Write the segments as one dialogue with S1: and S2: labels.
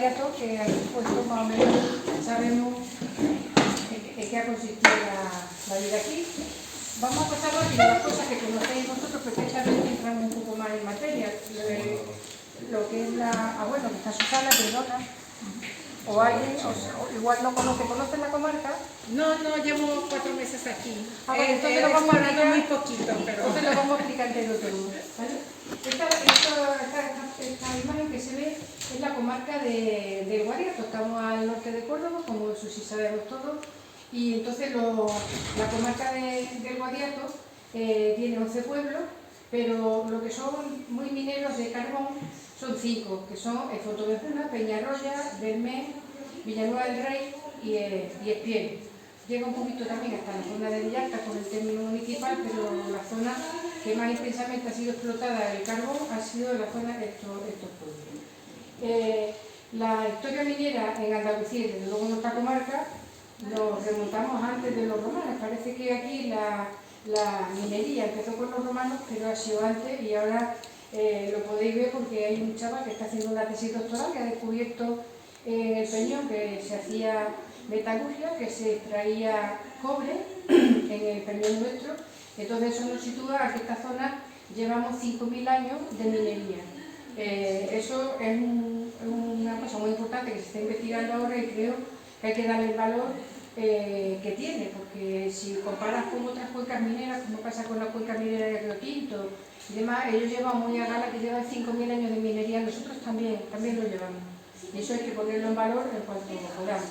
S1: Guadiato, que aquí puesto más o menos sabemos en qué ha consistido la vida aquí. Vamos a pasar rápido las cosas que conocéis vosotros, perfectamente entramos un poco más en materia. Lo que es la... bueno, que está Susana, perdona. O alguien, o igual no ¿conoce la comarca?
S2: No, llevo 4 meses aquí.
S1: Bueno, entonces lo vamos a explicar
S2: muy poquito, pero...
S1: Entonces lo vamos a explicar entero todo, ¿vale? Esta imagen que se ve es la comarca del Guadiato. Estamos al norte de Córdoba, como eso sí sabemos todos, y entonces la comarca del Guadiato tiene 11 pueblos, pero lo que son muy mineros de carbón son 5, que son Fontobejuna, Peñarroya, Bermén, Villanueva del Rey y Espiel. Llega un poquito también hasta la zona de Villalta con el término municipal, pero la zona que más intensamente ha sido explotada el carbón ha sido la zona de estos pueblos. La historia minera en Andalucía, desde luego en nuestra comarca, nos remontamos antes de los romanos. Parece que aquí la minería empezó con los romanos, pero ha sido antes, y ahora lo podéis ver porque hay un chaval que está haciendo una tesis doctoral que ha descubierto en el Peñón que se hacía metalurgia, que se extraía cobre en el Peñón nuestro. Entonces eso nos sitúa a que esta zona llevamos 5.000 años de minería. Eso es una cosa muy importante que se está investigando ahora, y creo que hay que darle el valor que tiene, porque si comparas con otras cuencas mineras, como pasa con la cuenca minera de Río Tinto y demás, ellos llevan muy a gala que llevan 5.000 años de minería, nosotros también lo llevamos. Y eso hay que ponerlo en valor en cuanto podamos.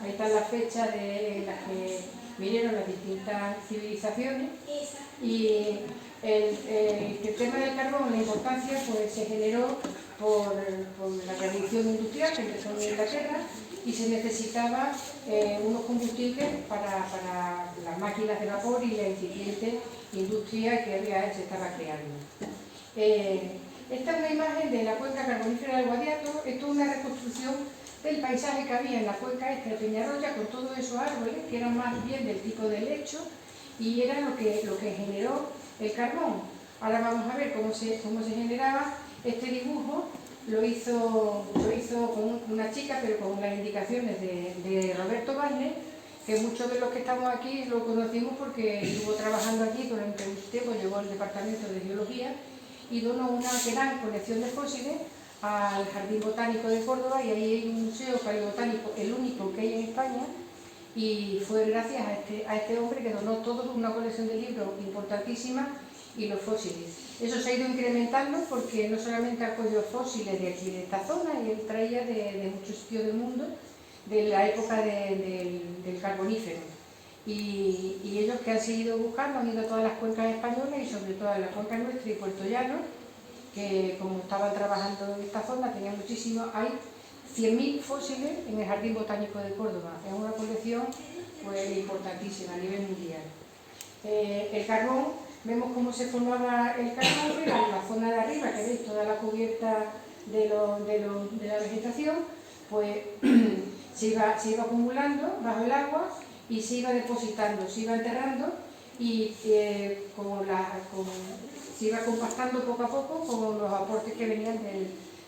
S1: Ahí están las fechas en las que vinieron las distintas civilizaciones, y el tema del carbón, la importancia, pues se generó por la revolución industrial que empezó en Inglaterra, y se necesitaba unos combustibles para las máquinas de vapor y la incipiente industria que se estaba creando. Esta es una imagen de la cuenca carbonífera del Guadiato. Esto es una reconstrucción del paisaje que había en la cuenca esta de Peñarroya, con todos esos árboles que eran más bien del tipo de lecho, y era lo que generó el carbón. Ahora vamos a ver cómo se generaba. Este dibujo lo hizo con una chica, pero con las indicaciones de Roberto Wagner, que muchos de los que estamos aquí lo conocimos porque estuvo trabajando aquí durante un tiempo, llegó al departamento de biología y donó una gran colección de fósiles al Jardín Botánico de Córdoba, y ahí hay un museo paleobotánico, el único que hay en España, y fue gracias a este hombre que donó toda una colección de libros importantísima y los fósiles. Eso se ha ido incrementando porque no solamente ha cogido fósiles de aquí, de esta zona, y él traía de muchos sitios del mundo, de la época del carbonífero. Y ellos que han seguido buscando, han ido a todas las cuencas españolas y sobre todo a la cuenca nuestra y Puerto Llano, que como estaban trabajando en esta zona, tenían muchísimo. Hay 100.000 fósiles en el Jardín Botánico de Córdoba. Es una colección pues importantísima a nivel mundial. El carbón, vemos cómo se formaba el carbón en la zona de arriba, que veis toda la cubierta de la vegetación, pues se iba acumulando bajo el agua y se iba depositando, se iba enterrando, y se iba compactando poco a poco con los aportes que venían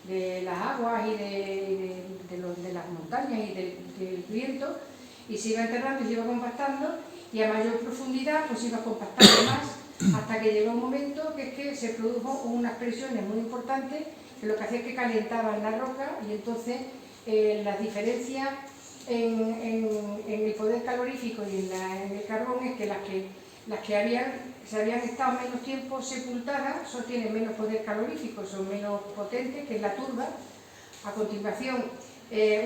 S1: de las aguas y de las montañas y del viento, y se iba enterrando y se iba compactando, y a mayor profundidad pues se iba compactando más, hasta que llegó un momento que es que se produjo unas presiones muy importantes que lo que hacía es que calentaban la roca, y entonces las diferencias en el poder calorífico y en el carbón es que las que se habían estado menos tiempo sepultadas tienen menos poder calorífico, son menos potentes, que es la turba. A continuación,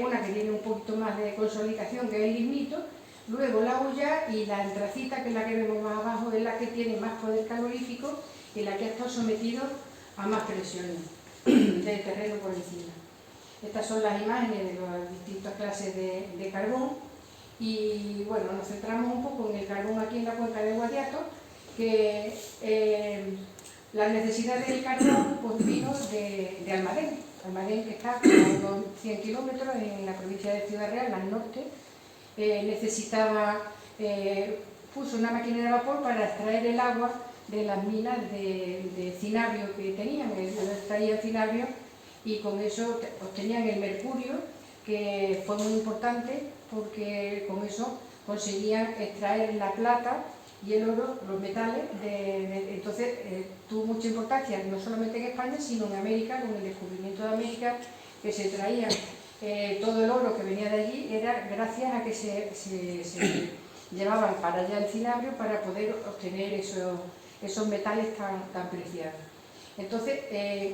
S1: una que tiene un poquito más de consolidación, que es el lignito. Luego la olla, y la antracita, que es la que vemos más abajo, es la que tiene más poder calorífico y la que ha estado sometido a más presiones del terreno por encima. Estas son las imágenes de las distintas clases de carbón. Y bueno, nos centramos un poco en el carbón aquí en la cuenca del Guadiato, que la necesidad del carbón pues vino de Almadén, que está a unos 100 kilómetros en la provincia de Ciudad Real, al norte. Puso una máquina de vapor para extraer el agua de las minas de cinabrio que tenían. Ellos extraían cinabrio y con eso obtenían el mercurio que fue muy importante porque con eso conseguían extraer la plata y el oro, los metales, entonces tuvo mucha importancia no solamente en España sino en América, con el descubrimiento de América, que se traía todo el oro que venía de allí, era gracias a que se llevaban para allá el cinabrio para poder obtener esos metales tan preciados. Entonces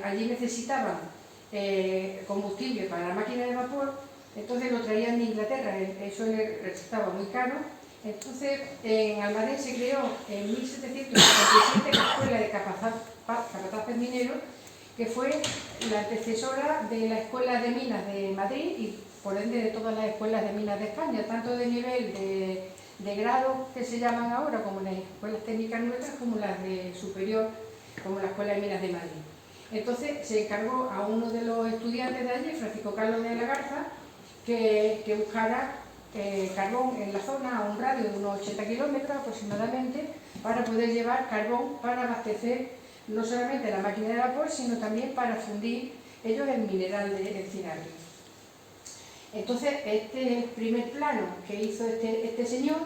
S1: allí necesitaban combustible para la máquina de vapor, entonces lo traían de Inglaterra, eso les resultaba muy caro. Entonces en Almadén se creó en 1757 la Escuela de Capataces Mineros, que fue la antecesora de la Escuela de Minas de Madrid y por ende de todas las escuelas de minas de España, tanto de nivel de grado que se llaman ahora como las escuelas técnicas nuestras, como las de superior, como la Escuela de Minas de Madrid. Entonces se encargó a uno de los estudiantes de allí, Francisco Carlos de la Garza, que buscara carbón en la zona a un radio de unos 80 kilómetros aproximadamente, para poder llevar carbón para abastecer no solamente la máquina de vapor, sino también para fundir ellos el mineral del cinabrio. Entonces este es el primer plano que hizo este señor,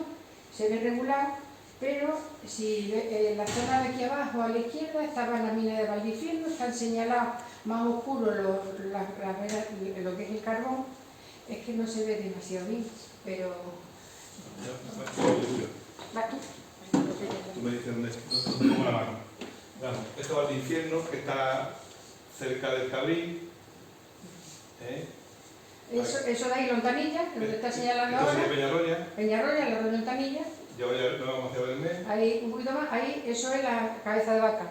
S1: se ve regular, pero si en la zona de aquí abajo a la izquierda estaba la mina de Valdifierno, están señalados más oscuros lo que es el carbón. Es que no se ve demasiado bien, pero... ¿Vas tú?
S3: Tú me dices dónde pongo la mano. Esto va al infierno, que está cerca del Cabril.
S1: Eso de ahí, Lontanilla, que lo está señalando
S3: esto
S1: ahora.
S3: sería Peñarroya.
S1: Peñarroya, la de Lontanilla.
S3: Y ahora ya no vamos hacia Belmés.
S1: Ahí, un poquito más, ahí, eso es la cabeza de vaca.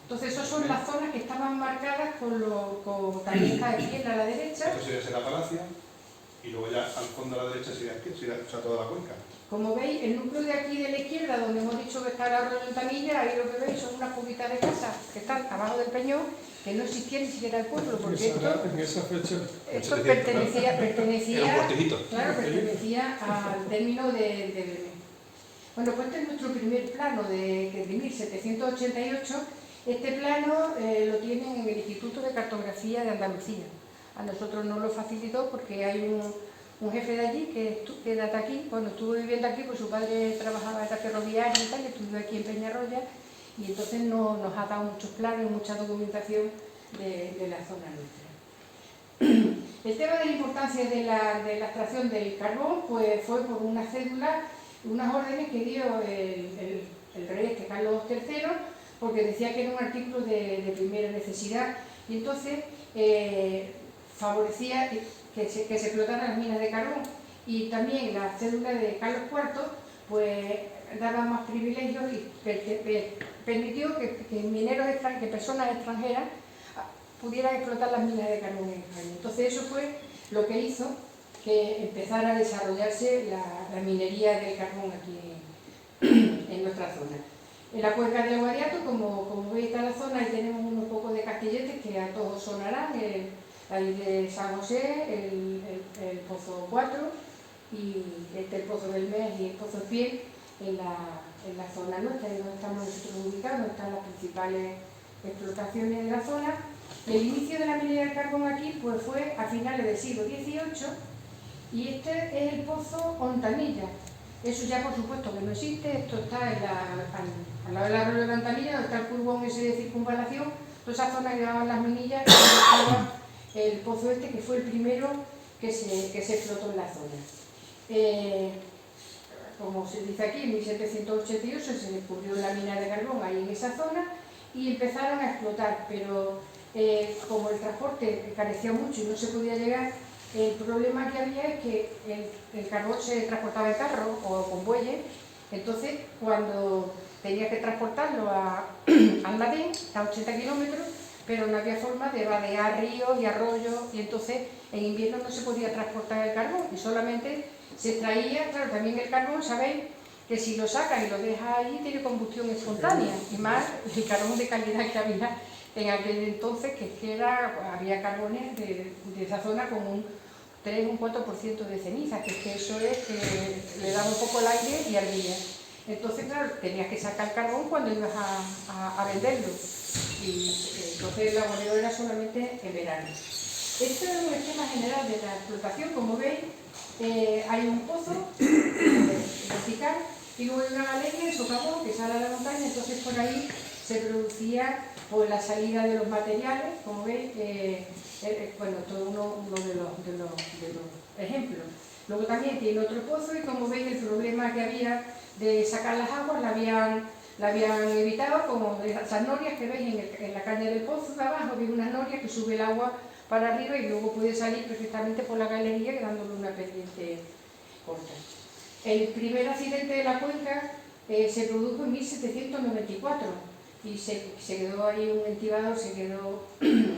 S1: Entonces, esas son las zonas que estaban marcadas con calienta de piedra a la derecha.
S3: Esto sería Serra Palacio. Y luego ya al fondo a la derecha sería toda la cuenca.
S1: Como veis, el núcleo de aquí de la izquierda, donde hemos dicho que está el arroyo de Lontanilla, ahí lo que veis son unas poquitas de casas que están abajo del peñón, que no existía ni siquiera el pueblo, porque esto pertenecía al término de Belmés. Bueno, pues este es nuestro primer plano de 1788. Este plano lo tienen en el Instituto de Cartografía de Andalucía. A nosotros nos lo facilitó porque hay un jefe de allí que data aquí. Cuando estuvo viviendo aquí, pues su padre trabajaba en la ferroviaria y tal, estudió aquí en Peñarroya, y entonces nos ha dado muchos planos, mucha documentación de la zona nuestra. El tema de la importancia de la extracción del carbón pues fue por una cédula, unas órdenes que dio el rey Carlos III, porque decía que era un artículo de primera necesidad, y entonces favorecía que se explotaran las minas de carbón. Y también la cédula de Carlos IV pues daba más privilegios y permitió que mineros que personas extranjeras pudieran explotar las minas de carbón en España. Entonces eso fue lo que hizo que empezara a desarrollarse la minería del carbón aquí en nuestra zona. En la cuenca del Guadiato, como veis, está la zona, y tenemos unos pocos de castilletes que a todos sonarán, el de San José, el Pozo 4, y el Pozo del Mes y el Pozo Fiel en la zona nuestra, donde estamos nosotros ubicados, donde están las principales explotaciones de la zona. El inicio de la minería del carbón aquí pues fue a finales del siglo XVIII, y este es el Pozo Ontanilla. Eso ya por supuesto que no existe, esto está al lado del arroyo de Ontanilla, donde está el curbón ese de circunvalación, toda esa zona que llevaban las minillas, y estaba el pozo este, que fue el primero que se explotó en la zona. Como se dice aquí, en 1788 se descubrió la mina de carbón ahí en esa zona y empezaron a explotar, pero como el transporte carecía mucho y no se podía llegar, el problema que había es que el carbón se transportaba en carro o con bueyes. Entonces cuando tenía que transportarlo a Almadén, a 80 kilómetros, pero no había forma de vadear ríos y arroyos, y entonces en invierno no se podía transportar el carbón y solamente se extraía. Claro, también el carbón, sabéis que si lo sacas y lo dejas allí tiene combustión espontánea, y más el carbón de calidad que había en aquel entonces, que había carbones de esa zona con un 3 o un 4% de ceniza, que eso es que le daba un poco el aire y ardía. Entonces, claro, tenías que sacar el carbón cuando ibas a venderlo, y entonces el laboreo era solamente en verano. Este es un esquema general de la explotación. Como veis, hay un pozo vertical y luego hay una galería en socavón que sale a la montaña. Entonces por ahí se producía pues, la salida de los materiales, como veis, bueno, todo uno de los ejemplos. Luego también tiene otro pozo y como veis el problema que había de sacar las aguas la habían evitado, como esas norias que veis en la caña del pozo de abajo, veis unas norias que sube el agua para arriba y luego puede salir perfectamente por la galería quedándole una pendiente corta. El primer accidente de la cuenca se produjo en 1794 y se quedó ahí un entibador, se quedó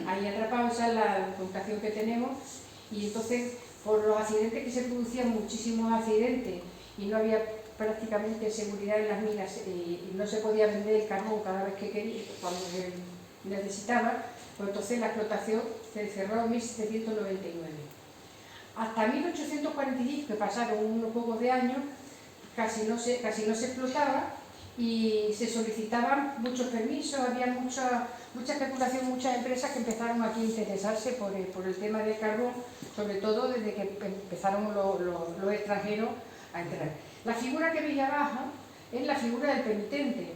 S1: ahí atrapado. Esa es la documentación que tenemos, y entonces por los accidentes que se producían, muchísimos accidentes, y no había prácticamente seguridad en las minas y no se podía vender el carbón cada vez que quería, cuando se necesitaba, pues entonces la explotación se cerró en 1799. Hasta 1845, que pasaron unos pocos de años, casi no se explotaba y se solicitaban muchos permisos, había mucha especulación, muchas empresas que empezaron aquí a interesarse por el tema del carbón, sobre todo desde que empezaron los extranjeros a entrar. La figura que veis abajo es la figura del penitente.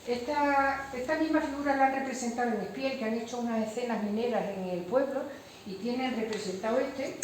S1: Esta misma figura la han representado en Espiel, que han hecho unas escenas mineras en el pueblo y tienen representado este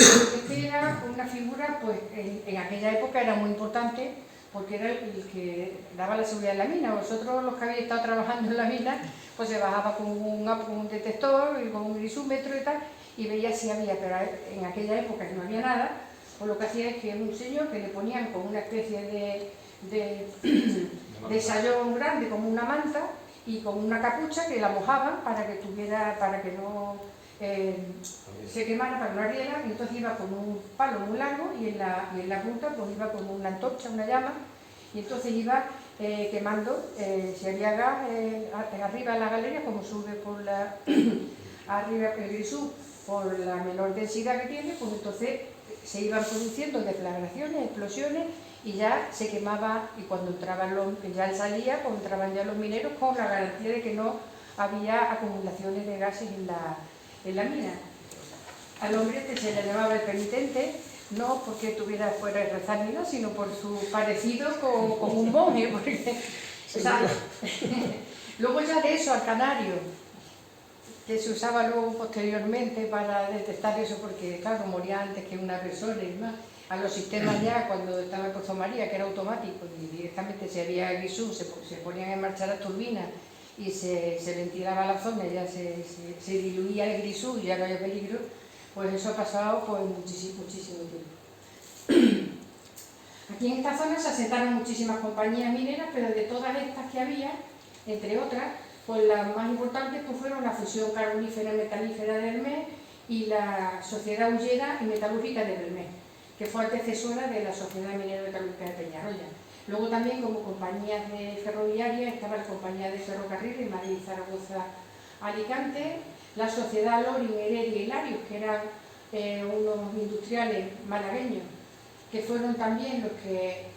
S1: era una figura, pues en aquella época era muy importante porque era el que daba la seguridad en la mina. Vosotros, los que habéis estado trabajando en la mina, pues se bajaba con un detector y con un grisúmetro y tal, y veía si había, pero en aquella época que no había nada, pues lo que hacía es que un señor que le ponían con una especie de sayón grande, como una manta, y con una capucha que la mojaban para que no se quemara, para que no ardiera, y entonces iba con un palo muy largo y en la punta pues iba con una antorcha, una llama, y entonces iba quemando, si había gas, arriba en la galería, como sube por la arriba el grisú, por la menor densidad que tiene, pues entonces se iban produciendo deflagraciones, explosiones, y ya se quemaba, y cuando entraban ya él salía, cuando entraban ya los mineros, con la garantía de que no había acumulaciones de gases en la mina. Al hombre se le llamaba el penitente, no porque tuviera fuera de rezar ni nada, sino por su parecido con un monje, porque, o sea, luego ya de eso al canario, que se usaba luego posteriormente para detectar eso, porque claro, moría antes que una persona y demás. A los sistemas ya, cuando estaba el Pozo María, que era automático, y directamente si había grisú, se ponían en marcha las turbinas y se ventilaba la zona, ya se diluía el grisú y ya no había peligro, pues eso ha pasado pues, muchísimo tiempo. Aquí en esta zona se asentaron muchísimas compañías mineras, pero de todas estas que había, entre otras, pues las más importantes pues, fueron la Fusión Carbonífera y Metalífera de Hermes y la Sociedad Hullera y Metalúrgica de Hermes, que fue antecesora de la Sociedad Minera Metalúrgica de Peñarroya. Luego también como compañías de ferroviarias estaba la Compañía de Ferrocarril de Madrid, Zaragoza, Alicante, la Sociedad Loring, Heredia y Larios, que eran unos industriales malagueños, que fueron también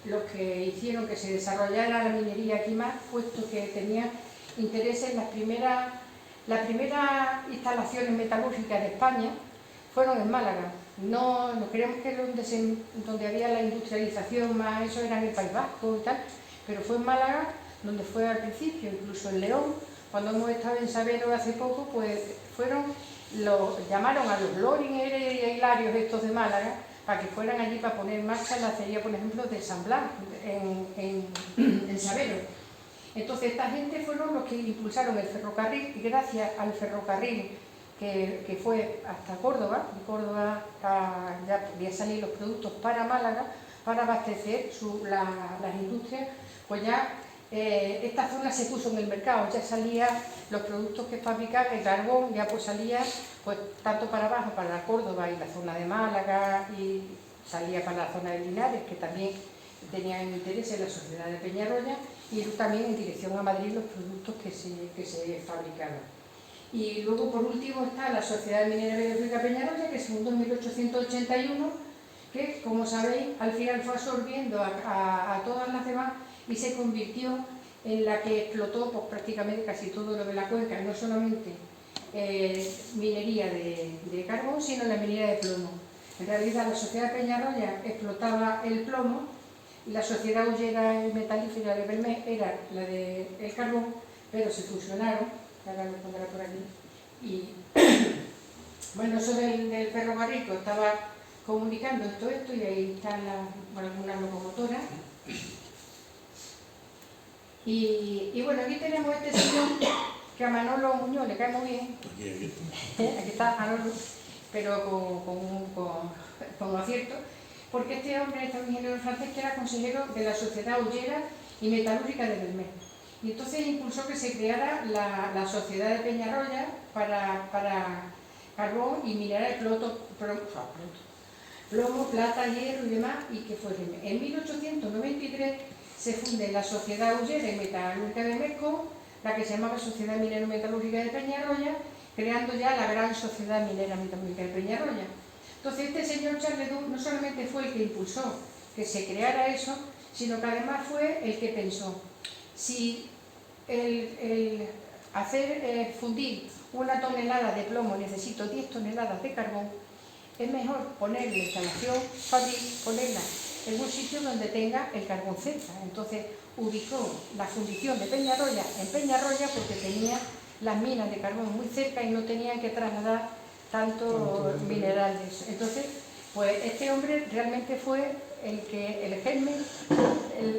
S1: los que hicieron que se desarrollara la minería aquí más, puesto que tenían intereses en las primeras instalaciones metalúrgicas de España fueron en Málaga. No creemos que donde había la industrialización más, eso era en el País Vasco y tal, pero fue en Málaga donde fue al principio, incluso en León. Cuando hemos estado en Sabero hace poco, pues llamaron a los Loring, Heredia y Larios estos de Málaga para que fueran allí para poner en marcha la acería, por ejemplo, de San Blas, en Sabero. Entonces esta gente fueron los que impulsaron el ferrocarril, y gracias al ferrocarril que fue hasta Córdoba, de Córdoba ya podían salir los productos para Málaga para abastecer las industrias, pues ya esta zona se puso en el mercado, ya salían los productos que fabricaba, el carbón ya pues salía pues tanto para abajo, para Córdoba y la zona de Málaga, y salía para la zona de Linares, que también tenían interés en la Sociedad de Peñarroya, y también en dirección a Madrid los productos que se fabricaban. Y luego, por último, está la Sociedad Minera Metalúrgica Peñarroya, que se fundó en 1881, que, como sabéis, al final fue absorbiendo a todas las demás y se convirtió en la que explotó pues, prácticamente casi todo lo de la cuenca, no solamente minería de carbón, sino la minería de plomo. En realidad la sociedad de Peñarroya explotaba el plomo y la sociedad Ullera y Metalífera de Belmé era la del carbón, pero se fusionaron, ahora lo pondrá por aquí. Y bueno, eso del ferrocarril estaba comunicando esto y ahí están algunas locomotoras. Y bueno, aquí tenemos este señor que a Manolo Muñoz le cae muy bien. Aquí está Manolo, pero con acierto, porque este hombre, este ingeniero francés, que era consejero de la Sociedad Ullera y Metalúrgica de Belmé. Y entonces impulsó que se creara la Sociedad de Peñarroya para carbón y mineral de plomo, plata, hierro y demás, y que fue en 1893 se funde la Sociedad Ullera y Metalúrgica de Mezco, la que se llamaba Sociedad Minera Metalúrgica de Peñarroya, creando ya la gran Sociedad Minera Metalúrgica de Peñarroya. Entonces este señor Charles Duc no solamente fue el que impulsó que se creara eso, sino que además fue el que pensó, si el hacer fundir 1 tonelada de plomo necesito 10 toneladas de carbón, es mejor poner la instalación fabril, ponerla en un sitio donde tenga el carbón cerca. Entonces ubicó la fundición de Peñarroya en Peñarroya porque tenía las minas de carbón muy cerca y no tenían que trasladar tanto mineral de eso. Entonces, pues este hombre realmente fue el germen,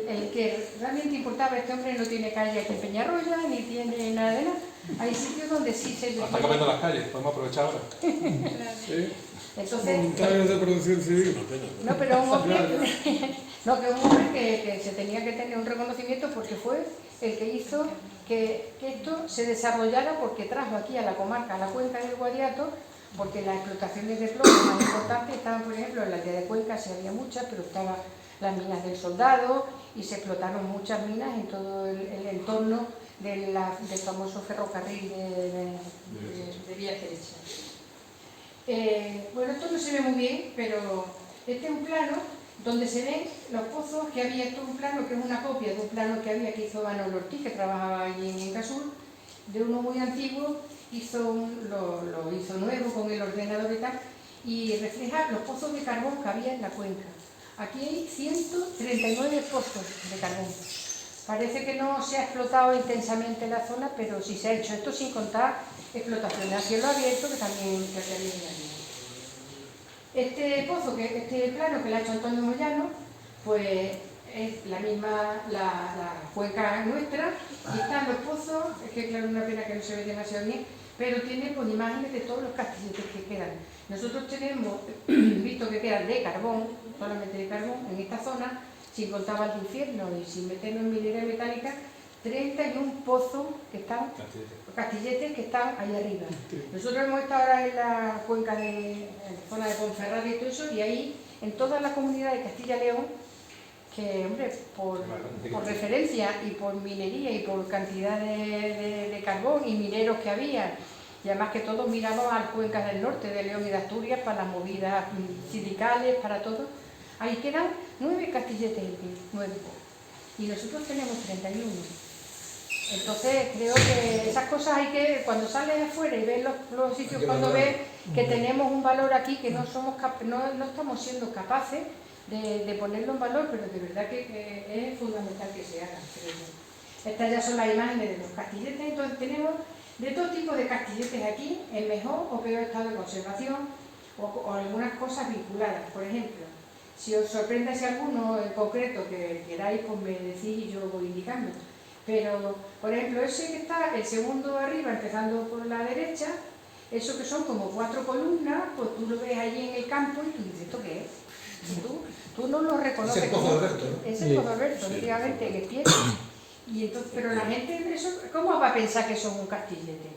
S1: el que realmente importaba. Este hombre no tiene calle aquí en Peñarroya, ni tiene nada de nada. Hay sitios donde sí se...
S3: Está cambiando las calles, podemos aprovechar ahora.
S4: Sí.
S1: Entonces,
S4: Voluntarios de producción civil.
S1: no, pero un hombre, no, que un hombre que se tenía que tener un reconocimiento porque fue el que hizo que esto se desarrollara, porque trajo aquí a la comarca, a la cuenca del Guadiato, porque las explotaciones de plomo más importantes estaban, por ejemplo, en la aldea de Cuenca, sí había muchas, pero estaban las minas del Soldado y se explotaron muchas minas en todo el entorno del famoso ferrocarril de Vía Derecha. Bueno, esto no se ve muy bien, pero este es un plano donde se ven los pozos que había. Esto es un plano que es una copia de un plano que había, que hizo Manolo Ortiz, que trabajaba allí en Incasur, de uno muy antiguo, lo hizo nuevo con el ordenador y tal, y refleja los pozos de carbón que había en la cuenca. Aquí hay 139 pozos de carbón. Parece que no se ha explotado intensamente la zona, pero sí se ha hecho. Esto sin contar explotaciones a cielo abierto, que también aquí. Este pozo, este plano que le ha hecho Antonio Moyano, pues es la misma, la cuenca nuestra, y están los pozos, es que claro, es una pena que no se ve demasiado bien, pero tiene pues imágenes de todos los castilletes que quedan. Nosotros tenemos visto que quedan de carbón, solamente de carbón, en esta zona, sin contar al infierno y sin meternos en minería metálica, 31 pozos que están, castilletes que están ahí arriba. Nosotros hemos estado ahora en la cuenca en la zona de Ponferrada y todo eso, y ahí, en toda la comunidad de Castilla y León, que, hombre, por referencia y por minería y por cantidad de carbón y mineros que había, y además que todos miramos a las cuencas del norte, de León y de Asturias, para las movidas sindicales, para todo, ahí quedan 9 castilletes en pie, 9. Y nosotros tenemos 31. Entonces creo que esas cosas hay que, cuando sales afuera y ves los sitios, cuando ves que tenemos un valor aquí que no estamos siendo capaces de ponerlo en valor, pero de verdad que es fundamental que se haga, creo yo. Estas ya son las imágenes de los castilletes. Entonces tenemos de todo tipo de castilletes aquí, en mejor o peor estado de conservación, o algunas cosas vinculadas. Por ejemplo, si os sorprende si alguno en concreto que queráis, pues me decís y yo voy indicando. Pero, por ejemplo, ese que está, el segundo arriba, empezando por la derecha, eso que son como 4 columnas, pues tú lo ves allí en el campo y tú dices, ¿esto qué es? Y tú no lo reconoces.
S3: Es el Pozo Alberto, ¿no?
S1: Es el Pozo Alberto, efectivamente, que tiene. Y entonces, pero la gente, ¿cómo va a pensar que son un castillete?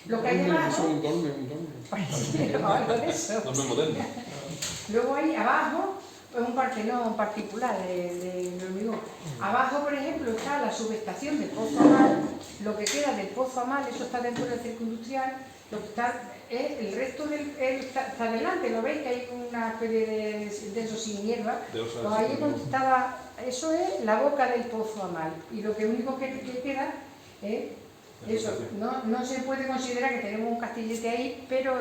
S1: Lo que hay debajo...
S4: Un torno.
S1: Algo de eso.
S3: No es moderno.
S1: Luego ahí abajo, pues un partenón particular de hormigón. Abajo, por ejemplo, está la subestación del Pozo Amal. Lo que queda del Pozo Amal, eso está dentro del circo industrial. Lo que está es el resto está delante, ¿lo veis? Que hay una especie de eso sin hierba. Pues ahí donde estaba, eso es la boca del Pozo Amal. Y lo único que queda es Eso, no se puede considerar que tenemos un castillete ahí, pero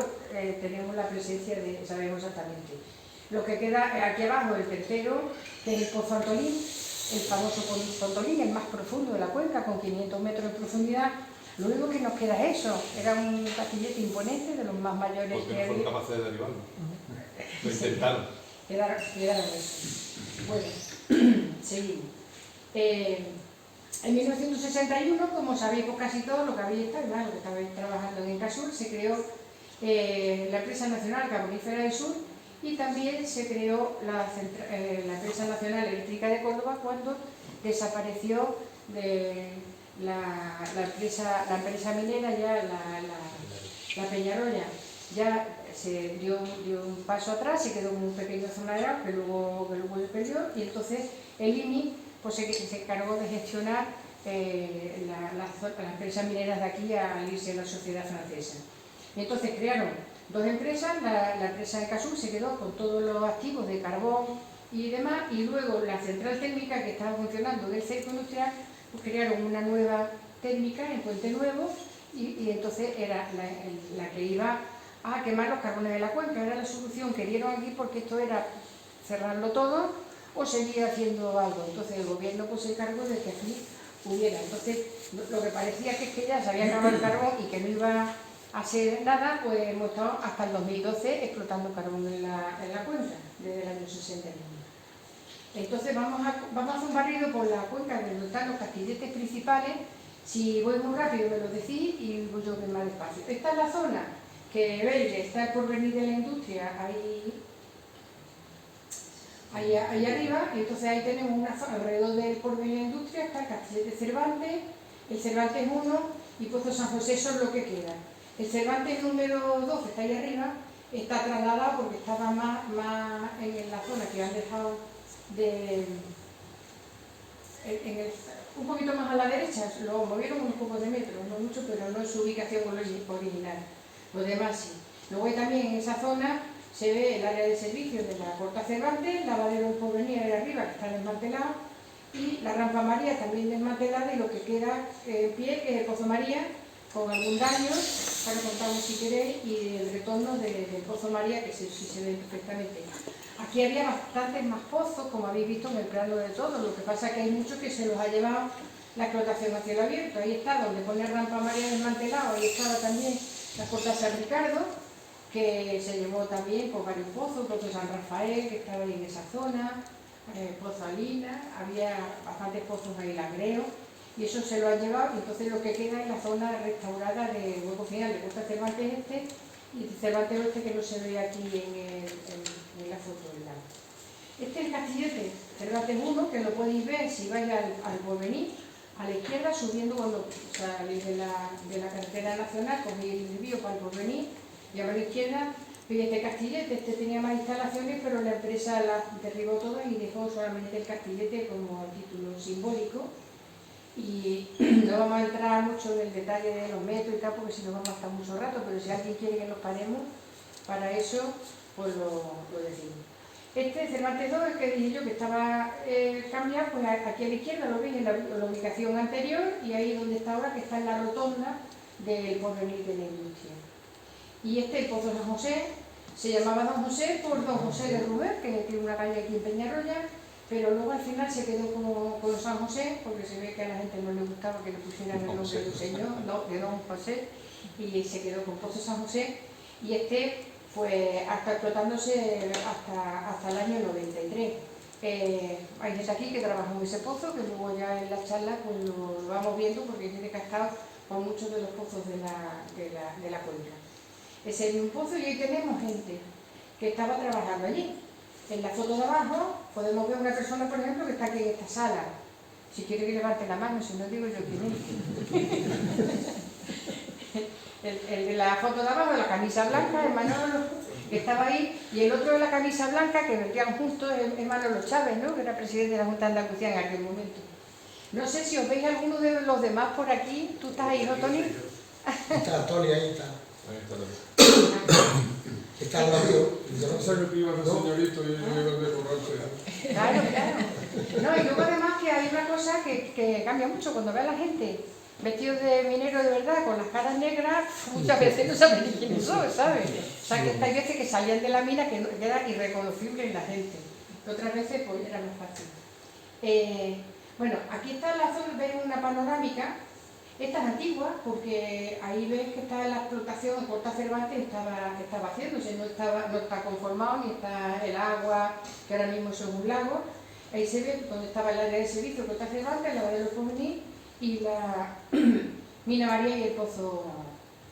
S1: tenemos la presencia de, sabemos exactamente. Lo que queda aquí abajo, el tercero, que es el Pozo Antolín, el famoso Pozo Antolín, el más profundo de la cuenca, con 500 metros de profundidad. Lo único que nos queda es eso, era un castillete imponente, de los más mayores
S3: ¿Por qué
S1: que
S3: no fueron
S1: había.
S3: capaces de derribarlo? Lo intentaron.
S1: Quedaron eso. Bueno, seguimos. En 1961, como sabéis pues casi todo lo que habéis estado, lo que estabais trabajando en Incasur, se creó la Empresa Nacional Carbonífera del Sur y también se creó la Empresa Nacional Eléctrica de Córdoba cuando desapareció de la empresa minera, ya la Peñaroya, ya se dio un paso atrás, se quedó en un pequeño zonadero que luego se perdió, y entonces el INI pues, se encargó de gestionar las empresas mineras de aquí al irse a la sociedad francesa. Y entonces crearon dos empresas, la empresa de Casur se quedó con todos los activos de carbón y demás, y luego la central térmica que estaba funcionando del cerco industrial, pues crearon una nueva térmica en Puente Nuevo y entonces era la que iba a quemar los carbones de la cuenca. Era la solución que dieron aquí porque esto era cerrarlo todo o seguir haciendo algo. Entonces el gobierno pues, se encargó de que aquí hubiera. Entonces lo que parecía que es que ya se había acabado el carbón y que no iba a hacer nada, pues hemos estado hasta el 2012 explotando carbón en la cuenca, desde el año 61. Entonces vamos a hacer un barrido por la cuenca de donde están los castilletes principales. Si voy muy rápido me lo decís y voy yo más despacio. Esta es la zona que veis, está el porvenir de la industria ahí arriba, y entonces ahí tenemos una zona alrededor del porvenir de la industria, está el castillete Cervantes, el Cervantes 1 y Pozo San José, eso es lo que queda. El Cervantes número 2, que está ahí arriba, está trasladado porque estaba más en la zona que han dejado un poquito más a la derecha, lo movieron unos pocos de metros, no mucho, pero no es su ubicación original. Lo demás sí. Luego también en esa zona se ve el área de servicios de la Corta Cervantes, el lavadero del Porvenir de arriba que está desmantelado y la rampa María también desmantelada, y lo que queda en pie que es el Pozo María con algún daño, ahora contamos si queréis, y el retorno del Pozo María que sí se ve perfectamente. Aquí había bastantes más pozos, como habéis visto en el plano de todo, lo que pasa es que hay muchos que se los ha llevado la explotación a cielo abierto. Ahí está donde pone rampa María desmantelado, ahí estaba también la Corta San Ricardo, que se llevó también por varios pozos, Pozo San Rafael, que estaba ahí en esa zona, Pozo Alina, había bastantes pozos ahí, Langreo, y eso se lo han llevado, y entonces lo que queda es la zona restaurada de Hueco Final de Costa Cervantes Este y Cervantes Oeste, que no se ve aquí en la foto del lado. Este es el castillete Cervantes 1, que lo podéis ver si vais al Porvenir, a la izquierda, subiendo cuando salís de la carretera nacional, cogéis el desvío para el Porvenir, y a la izquierda veis este castillete. Este tenía más instalaciones, pero la empresa las derribó todas y dejó solamente el castillete como título simbólico. Y no vamos a entrar mucho en el detalle de los metros y tal, porque si no vamos a estar mucho rato, pero si alguien quiere que nos paremos, para eso, pues lo decimos. Este Cervantes 2, el que dije yo que estaba cambiado, pues aquí a la izquierda lo veis en la ubicación anterior, y ahí donde está ahora, que está en la rotonda del Porvenir de la Industria. Y este, el Pozo San José, se llamaba Don José por Don José de Ruber, que tiene una calle aquí en Peñarroya, pero luego al final se quedó con San José, porque se ve que a la gente no le gustaba que le pusieran el nombre del señor, no, de Don José, y se quedó con Pozo San José, y este pues hasta explotándose hasta el año 93. Hay gente aquí que trabajó en ese pozo, que luego ya en la charla pues lo vamos viendo, porque tiene que estar con muchos de los pozos de la cuenca. Ese es un pozo, y hoy tenemos gente que estaba trabajando allí. En la foto de abajo podemos ver una persona, por ejemplo, que está aquí en esta sala. Si quiere que levante la mano, si no digo yo quién es. El de la foto de abajo, de la camisa blanca, el Manolo, que estaba ahí, y el otro de la camisa blanca, que vendrían juntos, es Manolo Chávez, ¿no?, que era presidente de la Junta de Andalucía en aquel momento. No sé si os veis alguno de los demás por aquí. ¿Tú estás ahí, no, Tony?
S5: Está Tony, ahí está.
S3: Ahí está también.
S5: Está al lado.
S4: Yo pensaba que te ibas de señorito y yo iba de borracho.
S1: Claro, claro. No, y luego además que hay una cosa que cambia mucho. Cuando ve a la gente vestidos de minero de verdad, con las caras negras, muchas veces no saben ni quiénes son, ¿sabes? O sea, que hay veces que salían de la mina que era irreconocible en la gente. Otras veces, pues, era más fácil. Bueno, aquí está la zona, veis una panorámica. Esta es antigua porque ahí veis que está la explotación en Corta Cervantes, estaba haciéndose, no está conformado, ni está el agua, que ahora mismo eso es un lago. Ahí se ve donde estaba el área de servicio, Corta Cervantes, la de los Porvenir y la Mina María y el Pozo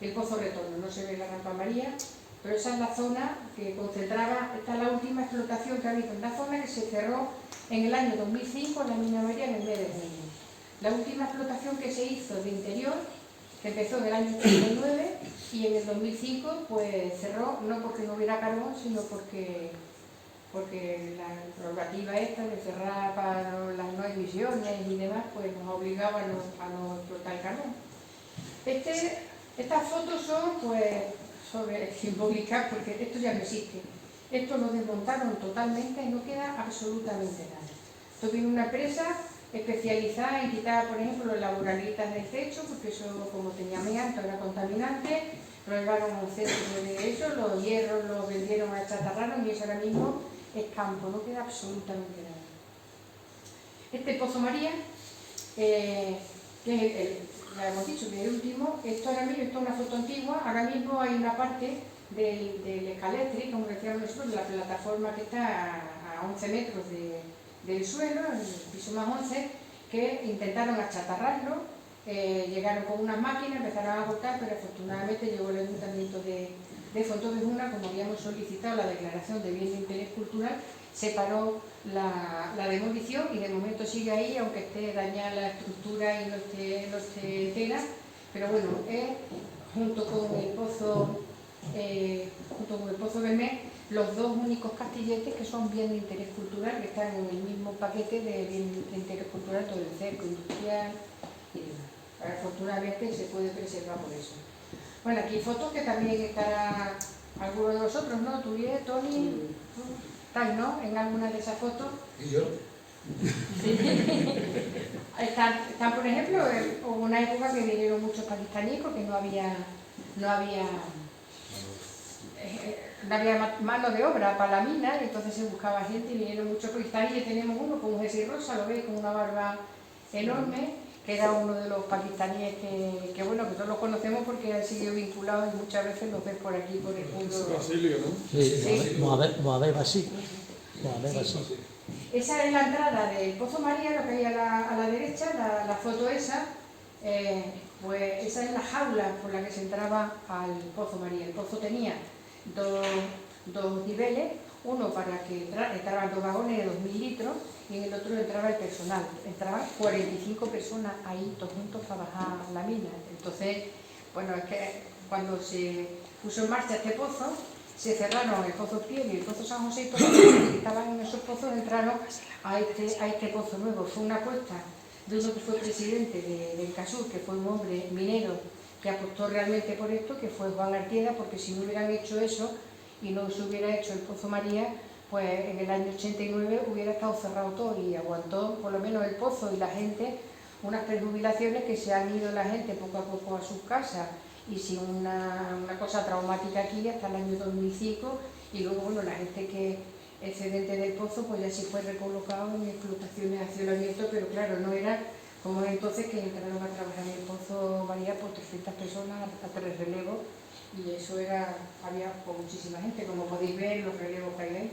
S1: Retorno. No se ve la Rampa María, pero esa es la zona que concentraba, esta es la última explotación que ha habido en la zona, que se cerró en el año 2005 la Mina María en el mes de junio. La última explotación que se hizo de interior, que empezó en el año 89 y en el 2005 pues cerró, no porque no hubiera carbón, sino porque la normativa esta de cerrar para las no emisiones y demás, pues nos obligaba a no explotar el carbón. Estas fotos son pues simbólicas porque esto ya no existe. Esto lo desmontaron totalmente y no queda absolutamente nada. Esto viene una empresa especializada en quitar, por ejemplo, las buralitas del techo, porque eso, como tenía amianto, era contaminante, lo llevaron a un centro de eso, los hierros los vendieron a chatarraron y eso ahora mismo es campo, no queda absolutamente nada. Este Pozo María, que es ya hemos dicho que es el último, esto ahora mismo, esto es una foto antigua, ahora mismo hay una parte del escaletri, como decíamos nosotros, la plataforma que está a 11 metros del suelo, en el piso más 11, que intentaron achatarrarlo, llegaron con unas máquinas, empezaron a cortar, pero afortunadamente llegó el Ayuntamiento de Fontobejuna, como habíamos solicitado la declaración de bien de interés cultural, se paró la demolición y de momento sigue ahí, aunque esté dañada la estructura y no esté tela, pero bueno, junto con el Pozo Bermé, los dos únicos castilletes que son bien de interés cultural, que están en el mismo paquete de bien de interés cultural, todo el cerco industrial y demás. Afortunadamente se puede preservar por eso. Bueno, aquí fotos que también estará alguno de vosotros, ¿no? Tú, Tony, estáis, ¿no? En alguna de esas fotos.
S5: ¿Y yo?
S1: Sí. Están, por ejemplo, hubo una época que vinieron muchos pakistaníes porque no había mano de obra para la mina, y entonces se buscaba gente y vinieron muchos pakistaníes. Tenemos uno con un jersey rosa, lo veis, con una barba enorme, que era uno de los pakistaníes que bueno, que todos los conocemos porque han sido vinculados y muchas veces los ves por aquí, por el mundo.
S4: Basilio, ¿no?
S5: Sí, Mohamed Basí.
S1: Esa es la entrada del Pozo María, lo que hay a la derecha, la foto esa, pues esa es la jaula por la que se entraba al Pozo María. El pozo tenía dos niveles, uno para que entraban 2 vagones de 2000 litros y en el otro entraba el personal. Entraban 45 personas ahí todos juntos para bajar la mina. Entonces, bueno, es que cuando se puso en marcha este pozo, se cerraron el Pozo Piel y el Pozo San José y todos los que estaban en esos pozos entraron a este pozo nuevo. Fue una apuesta de uno que fue presidente del CASUR, que fue un hombre minero que apostó realmente por esto, que fue Juan Artieda, porque si no hubieran hecho eso y no se hubiera hecho el Pozo María, pues en el año 89 hubiera estado cerrado todo y aguantó por lo menos el pozo y la gente unas prejubilaciones que se han ido la gente poco a poco a sus casas y sin una cosa traumática aquí hasta el año 2005 y luego bueno, la gente que excedente del pozo pues ya sí fue recolocado en explotaciones a cielo abierto, pero claro, no era como entonces que entraron a trabajar en el Pozo María por 300 personas a 3 relevos y eso había pues, muchísima gente, como podéis ver los relevos que hay ahí.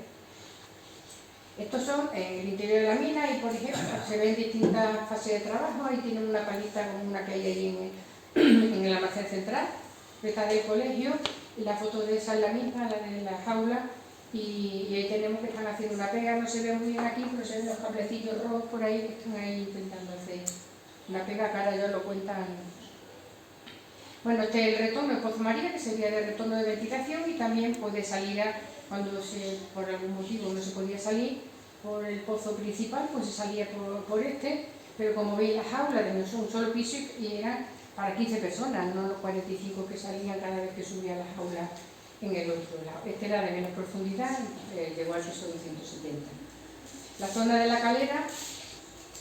S1: Estos son el interior de la mina y por ejemplo se ven distintas fases de trabajo, ahí tienen una palita como una que hay ahí en el almacén central, esta del colegio, y la foto de esa es la misma, la de la jaula, y ahí tenemos que están haciendo una pega, no se ve muy bien aquí, pero se ven los cablecillos rojos por ahí que están ahí intentando hacer una pega, que ahora ya lo cuentan. Bueno, este es el retorno del Pozo María, que sería de retorno de ventilación y también puede salir cuando por algún motivo no se podía salir por el pozo principal, pues se salía por este, pero como veis la jaula de un solo piso y era para 15 personas, no los 45 que salían cada vez que subía la jaula en el otro lado. Este era de menos profundidad, llegó al piso de 170. La zona de la calera,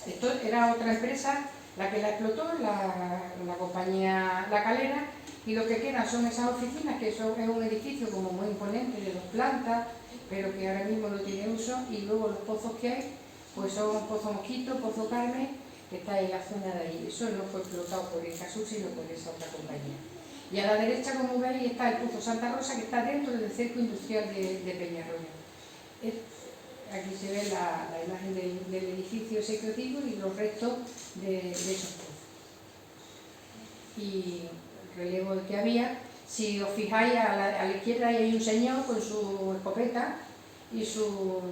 S1: esto era otra empresa la que la explotó, la compañía La Calera, y lo que quedan son esas oficinas, que es un edificio como muy imponente de 2 plantas, pero que ahora mismo no tiene uso, y luego los pozos que hay, pues son Pozo Mosquito, Pozo Carmen, que está en la zona de ahí. Eso no fue explotado por Incasur, sino por esa otra compañía. Y a la derecha, como veis, está el Pozo Santa Rosa, que está dentro del cerco industrial de Peñarroya. Aquí se ve la imagen del edificio ese que os digo y los restos de esos pozos. Y el relevo que había, si os fijáis, a la izquierda hay un señor con su escopeta y su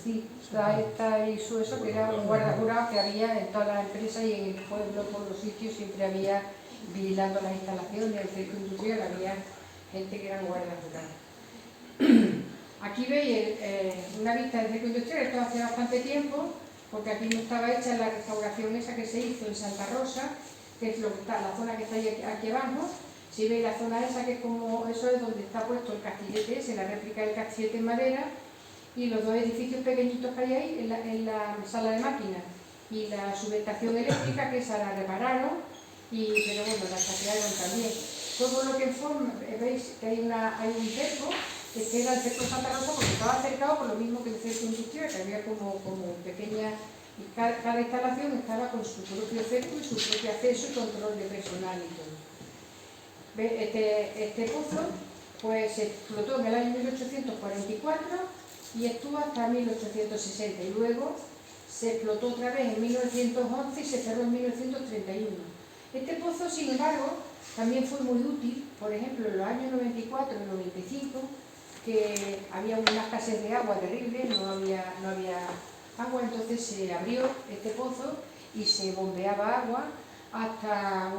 S1: cinta esta y su eso, que era un guarda jurado que había en todas las empresas y en el pueblo, por los sitios, siempre había vigilando las instalaciones, el cerco industrial, había gente que eran guardas jurados. Aquí veis una vista del cerco industrial, esto hace bastante tiempo, porque aquí no estaba hecha la restauración esa que se hizo en Santa Rosa, que es lo que está, la zona que está aquí abajo. Si veis la zona esa, que es como, eso es donde está puesto el castillete ese, la réplica del castillete en madera, y los 2 edificios pequeñitos que hay ahí, en la sala de máquinas, y la subestación eléctrica, que esa la repararon, pero bueno, la saquearon también. Todo lo que forma, veis que hay un cerco, que era el cerco Santa Rosa, porque estaba cercado por lo mismo que el cerco industrial, que había como pequeña, y cada instalación estaba con su propio cerco y su propio acceso y control de personal y todo. Este pozo pues se explotó en el año 1844 y estuvo hasta 1860, y luego se explotó otra vez en 1911 y se cerró en 1931. Este pozo, sin embargo, también fue muy útil, por ejemplo, en los años 94 y 95, que había una escasez de agua terrible, no había agua, entonces se abrió este pozo y se bombeaba agua hasta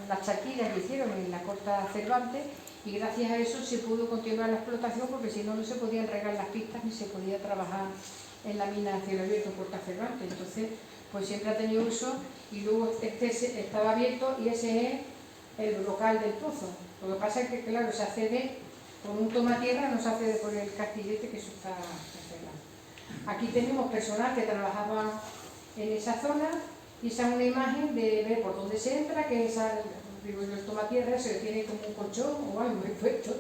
S1: las charquillas que hicieron en la Corta Cervantes, y gracias a eso se pudo continuar la explotación, porque si no, no se podían regar las pistas ni se podía trabajar en la mina a cielo abierto Corta Cervantes. Entonces, pues siempre ha tenido uso, y luego este estaba abierto y ese es el local del pozo. Lo que pasa es que, claro, se accede con un tomatierra, no se accede por el castillete, que eso está cerrado. Aquí tenemos personal que trabajaba en esa zona, y esa es una imagen de ver por dónde se entra, que es el tomatierra, se tiene como un colchón o algo puesto,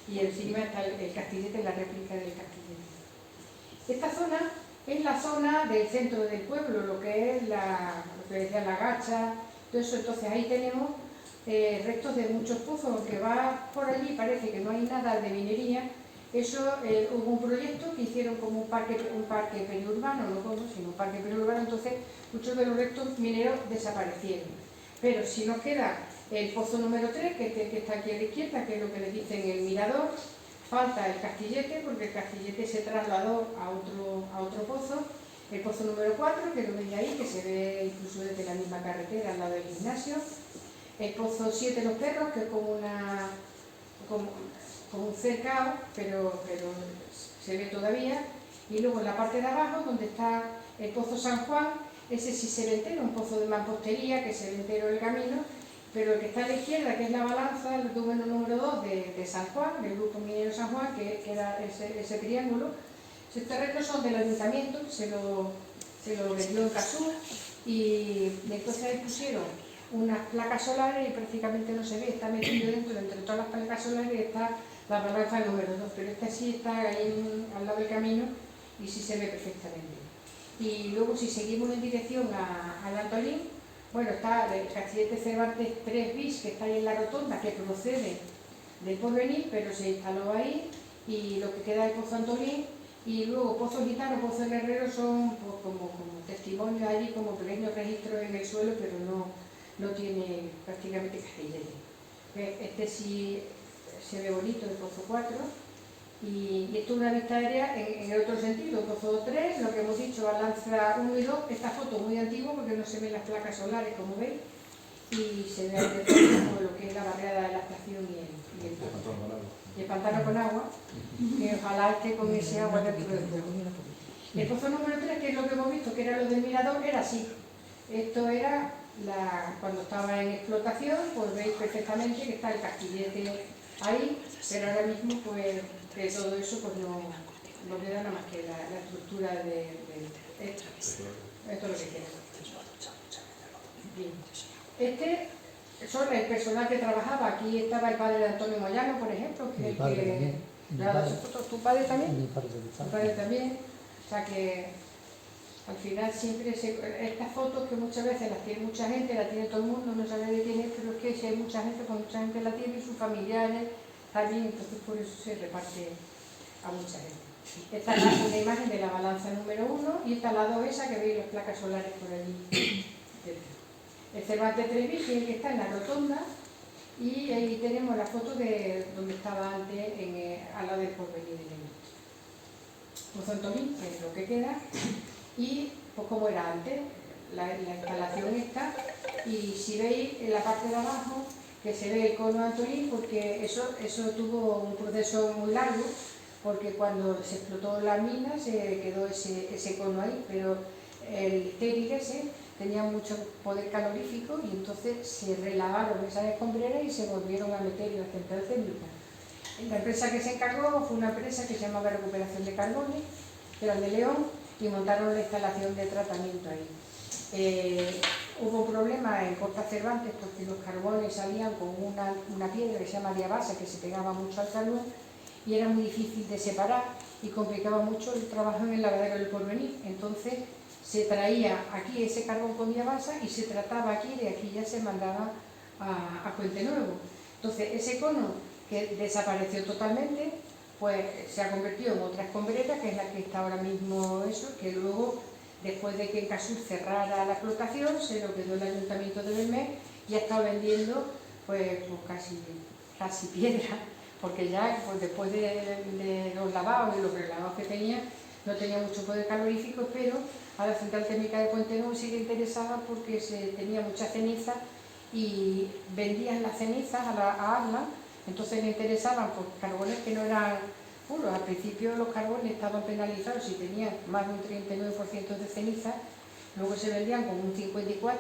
S1: y encima está el castillete, la réplica del castillete. Esta zona es la zona del centro del pueblo, lo que es lo que decía la Gacha, todo eso. Entonces ahí tenemos restos de muchos pozos, aunque va por allí parece que no hay nada de minería. Eso hubo un proyecto que hicieron como un parque periurbano, no como, sino un parque periurbano, entonces muchos de los restos mineros desaparecieron. Pero si nos queda el pozo número 3, que está aquí a la izquierda, que es lo que le dicen el mirador, falta el castillete, porque el castillete se trasladó a otro pozo, el pozo número 4, que lo veis ahí, que se ve incluso desde la misma carretera al lado del gimnasio, el pozo 7 Los Perros, que es como un cercado, pero se ve todavía, y luego en la parte de abajo, donde está el pozo San Juan, ese sí se ve entero, un pozo de mampostería que se ve entero el camino, pero el que está a la izquierda, que es la balanza, el número 2 de San Juan, del grupo minero San Juan, que era ese triángulo. Esos terrenos son del ayuntamiento, se lo vendió en Casur, y entonces ahí pusieron unas placas solares y prácticamente no se ve, está metido dentro, entre todas las placas solares está la balanza número 2, pero esta sí está ahí al lado del camino y sí se ve perfectamente. Y luego, si seguimos en dirección al Antolín, bueno, está el castillete Cervantes 3 bis, que está ahí en la rotonda, que procede del Porvenir, pero se instaló ahí, y lo que queda es el Pozo Antolín, y luego Pozo Gitano, Pozo Guerrero son pues, como testimonios allí, como pequeños registros en el suelo, pero no tiene prácticamente castillete. Este sí se ve bonito, el Pozo 4, y esto es una vista aérea en el otro sentido, el Pozo 3, lo que hemos dicho, balanza 1 y 2, esta foto muy antigua porque no se ven las placas solares, como veis, y se ve de todo lo que es la barriada de la estación y el pantano con agua, que ojalá esté con ese agua dentro del pueblo. El pozo número 3, que es lo que hemos visto, que era lo del mirador, era así. Esto era cuando estaba en explotación, pues veis perfectamente que está el castillete ahí, pero ahora mismo pues de todo eso pues no queda nada más que la estructura de esto. Esto es lo que queda. Bien. Este son el personal que trabajaba. Aquí estaba el padre de Antonio Moyano, por ejemplo, que
S5: Mi
S1: es el
S5: padre
S1: que...
S5: también. Mi
S1: ¿Le ha dado
S5: padre.
S1: sus fotos? ¿Tu padre también?
S5: Mi padre
S1: Tu
S5: también.
S1: padre también. O sea que al final siempre estas fotos que muchas veces las tiene mucha gente, la tiene todo el mundo, no sabe de quién es, pero es que si hay mucha gente, pues mucha gente la tiene y sus familiares también, entonces por eso se reparte a mucha gente. Esta es una imagen de la balanza número 1 y esta es la 2 esa que veis las placas solares por allí dentro. El Cervantes Trevi, que es el que está en la rotonda, y ahí tenemos la foto de donde estaba antes, al lado del Porvenir de León. Pozo Antolín, que es lo que queda, y pues como era antes, la instalación está, y si veis en la parte de abajo, que se ve el cono Antolín, porque eso tuvo un proceso muy largo, porque cuando se explotó la mina se quedó ese cono ahí, pero el Terig ese tenía mucho poder calorífico y entonces se relavaron esas escombreras y se volvieron a meter en la central térmica. La empresa que se encargó fue una empresa que se llamaba Recuperación de Carbones, que era de León, y montaron la instalación de tratamiento ahí. Hubo un problema en Costa Cervantes porque los carbones salían con una piedra que se llama diabasa, que se pegaba mucho al carbón y era muy difícil de separar y complicaba mucho el trabajo en el lavadero del Porvenir. Entonces se traía aquí ese carbón con diabasa y se trataba aquí, de aquí ya se mandaba a Puente Nuevo. Entonces ese cono, que desapareció totalmente, pues se ha convertido en otra escombrera, que es la que está ahora mismo eso, que luego, después de que en Casur cerrara la explotación, se lo quedó el Ayuntamiento de Belmez y ha estado vendiendo pues casi piedra, porque ya pues, después de los lavados y los relavados que tenía, no tenía mucho poder calorífico, pero a la central térmica de Puente Nuevo sí que interesaba porque tenía mucha ceniza y vendían las cenizas a Arla, entonces le interesaban por carbones que no eran puros. Al principio los carbones estaban penalizados si tenían más de un 39% de ceniza, luego se vendían con un 54%